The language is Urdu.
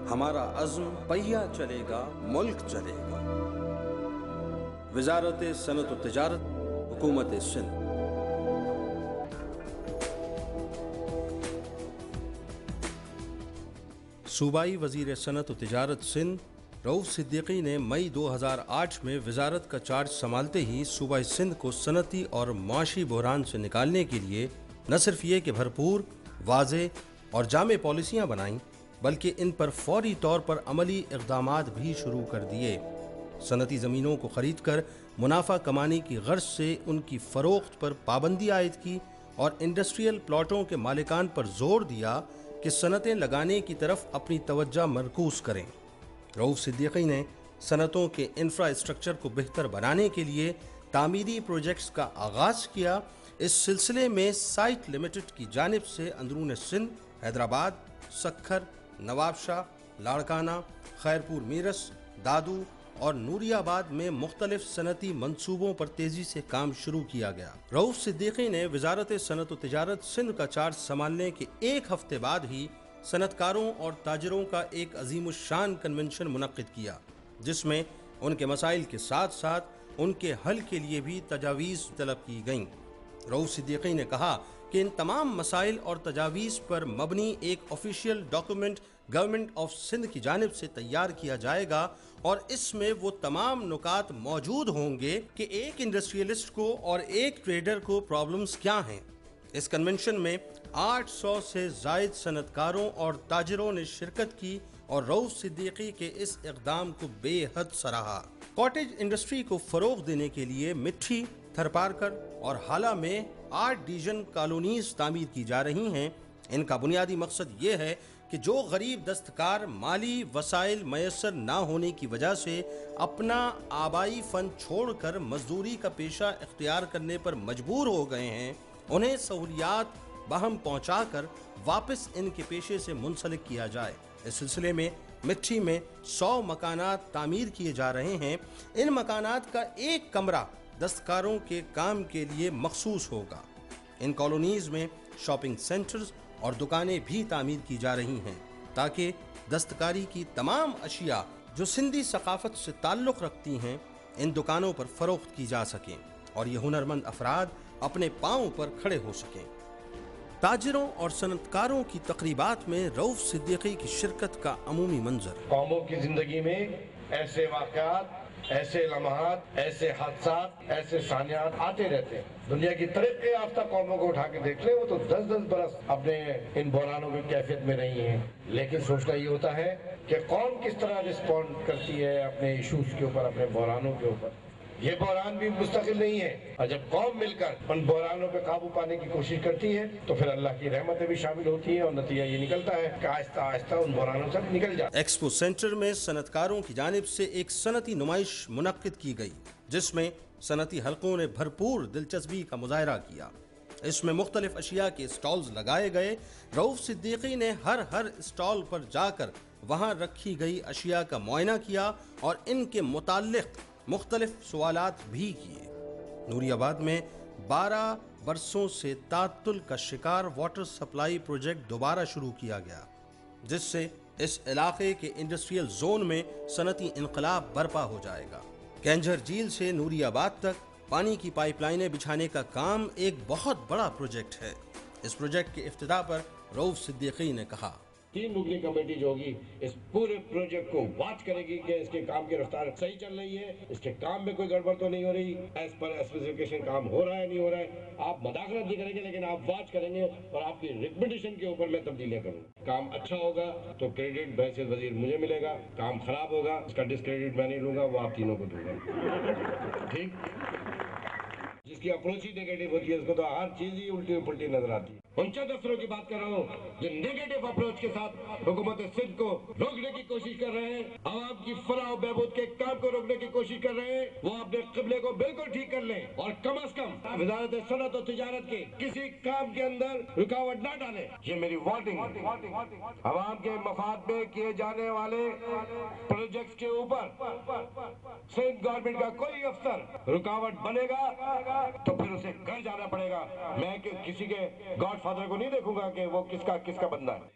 ہمارا عزم پہیا چلے گا، ملک چلے گا۔ وزارت صنعت و تجارت، حکومت سندھ۔ صوبائی وزیر صنعت و تجارت سندھ رؤوف صدیقی نے مئی 2008 میں وزارت کا چارج سنبھالتے ہی صوبہ سندھ کو صنعتی اور معاشی بحران سے نکالنے کے لیے نہ صرف یہ کہ بھرپور، واضح اور جامع پالیسیاں بنائیں، بلکہ ان پر فوری طور پر عملی اقدامات بھی شروع کر دیے۔ صنعتی زمینوں کو خرید کر منافع کمانے کی غرض سے ان کی فروخت پر پابندی عائد کی اور انڈسٹریل پلاٹوں کے مالکان پر زور دیا کہ صنعتیں لگانے کی طرف اپنی توجہ مرکوز کریں۔ رؤوف صدیقی نے صنعتوں کے انفراسٹرکچر کو بہتر بنانے کے لیے تعمیری پروجیکٹس کا آغاز کیا۔ اس سلسلے میں سائٹ لمیٹڈ کی جانب سے اندرون سندھ، حیدرآباد، سکھر، نواب شاہ، لاڑکانہ، خیرپور میرس، دادو اور نوری آباد میں مختلف صنعتی منصوبوں پر تیزی سے کام شروع کیا گیا۔ رؤوف صدیقی نے وزارت صنعت و تجارت سندھ کا چارج سنبھالنے کے ایک ہفتے بعد ہی صنعت کاروں اور تاجروں کا ایک عظیم الشان کنونشن منعقد کیا، جس میں ان کے مسائل کے ساتھ ساتھ ان کے حل کے لیے بھی تجاویز طلب کی گئیں۔ رؤوف صدیقی نے کہا کہ ان تمام مسائل اور تجاویز پر مبنی ایک official document government of Sindh کی جانب سے تیار کیا جائے گا اور اس میں وہ تمام نکات موجود ہوں گے کہ ایک انڈسٹریلسٹ کو اور ایک ٹریڈر کو پرابلمز کیا ہیں۔ اس کنونشن میں 800 سے زائد صنعت کاروں اور تاجروں نے شرکت کی اور رؤوف صدیقی کے اس اقدام کو بے حد سراہا۔ کاٹیج انڈسٹری کو فروغ دینے کے لیے مٹھی، تھرپارکر اور حالہ میں 8 ڈیژن کالونیز تعمیر کی جا رہی ہیں۔ ان کا بنیادی مقصد یہ ہے کہ جو غریب دستکار مالی وسائل میسر نہ ہونے کی وجہ سے اپنا آبائی فن چھوڑ کر مزدوری کا پیشہ اختیار کرنے پر مجبور ہو گئے ہیں، انہیں سہولیات بہم پہنچا کر واپس ان کے پیشے سے منسلک کیا جائے۔ اس سلسلے میں مٹھی میں 100 مکانات تعمیر کیے جا رہے ہیں۔ ان مکانات کا ایک کمرہ دستکاروں کے کام کے لیے مخصوص ہوگا۔ ان کالونیز میں شاپنگ سینٹرز اور دکانیں بھی تعمیر کی جا رہی ہیں تاکہ دستکاری کی تمام اشیاء جو سندھی ثقافت سے تعلق رکھتی ہیں ان دکانوں پر فروخت کی جا سکیں اور یہ ہنرمند افراد اپنے پاؤں پر کھڑے ہو سکیں۔ تاجروں اور صنعت کاروں کی تقریبات میں رؤوف صدیقی کی شرکت کا عمومی منظر۔ قوموں کی زندگی میں ایسے واقعات، ایسے لمحات، ایسے حادثات، ایسے ثانیات آتے رہتے ہیں۔ دنیا کی ترقی یافتہ قوموں کو اٹھا کے دیکھ لیں، وہ تو 10-10 برس اپنے ان بحرانوں کی کیفیت میں رہی ہیں، لیکن سوچنا یہ ہوتا ہے کہ قوم کس طرح رسپونڈ کرتی ہے اپنے ایشوز کے اوپر، اپنے بحرانوں کے اوپر۔ یہ بحران بھی مستقل نہیں ہے اور جب قوم مل کر ان بحرانوں پہ قابو پانے کی کوشش کرتی ہے تو پھر اللہ کی رحمتیں بھی شامل ہوتی ہیں اور نتیجہ یہ نکلتا ہے کہ آہستہ آہستہ ان بحرانوں سے نکل جاتا ہے۔ ایکسپو سینٹر میں صنعت کاروں کی جانب سے ایک صنعتی نمائش منعقد کی گئی جس میں صنعتی حلقوں نے بھرپور دلچسپی کا مظاہرہ کیا۔ اس میں مختلف اشیاء کے اسٹالز لگائے گئے۔ رؤوف صدیقی نے ہر اسٹال پر جا کر وہاں رکھی گئی اشیاء کا معائنہ کیا اور ان کے متعلق مختلف سوالات بھی کیے۔ نوری آباد میں 12 برسوں سے تعطل کا شکار واٹر سپلائی پروجیکٹ دوبارہ شروع کیا گیا، جس سے اس علاقے کے انڈسٹریل زون میں صنعتی انقلاب برپا ہو جائے گا۔ کینجھر جھیل سے نوری آباد تک پانی کی پائپ لائنیں بچھانے کا کام ایک بہت بڑا پروجیکٹ ہے۔ اس پروجیکٹ کے افتتاح پر رؤوف صدیقی نے کہا، 3 رکنی کمیٹی جو ہوگی اس پورے پروجیکٹ کو واچ کرے گی کہ اس کے کام کی رفتار صحیح چل رہی ہے، اس کے کام میں کوئی گڑبڑ تو نہیں ہو رہی، ایز پر اسپیسیفکیشن کام ہو رہا ہے نہیں ہو رہا ہے۔ آپ مداخلت نہیں کریں گے لیکن آپ واچ کریں گے اور آپ کی ریکمنڈیشن کے اوپر میں تبدیلیاں کروں گا۔ کام اچھا ہوگا تو کریڈٹ بحیثیت وزیر مجھے ملے گا، کام خراب ہوگا اس کا ڈسکریڈٹ میں نہیں لوں گا، وہ آپ تینوں کو دوں گا۔ ٹھیک؟ جس کی اپروچ ہی نیگیٹو ہوتی ہے اس کو تو ہر چیز ہی الٹی پلٹی نظر آتی ہے۔ ان چند افسروں کی بات کر رہا ہوں جو نیگیٹو اپروچ کے ساتھ حکومت سندھ کو روکنے کی کوشش کر رہے ہیں، عوام کی فلاح و بہبود کے کام کو روکنے کی کوشش کر رہے ہیں، وہ اپنے قبلے کو بالکل ٹھیک کر لیں اور کم از کم وزارت صنعت و تجارت کے کسی کام کے اندر رکاوٹ نہ ڈالیں۔ یہ میری وارننگ ہے۔ عوام کے مفاد میں کیے جانے والے پروجیکٹس کے اوپر سندھ گورنمنٹ کا کوئی افسر رکاوٹ بنے گا تو پھر اسے گھر جانا پڑے گا۔ میں کسی کے گاڈ فادر کو نہیں دیکھوں گا کہ وہ کس کا بندہ ہے۔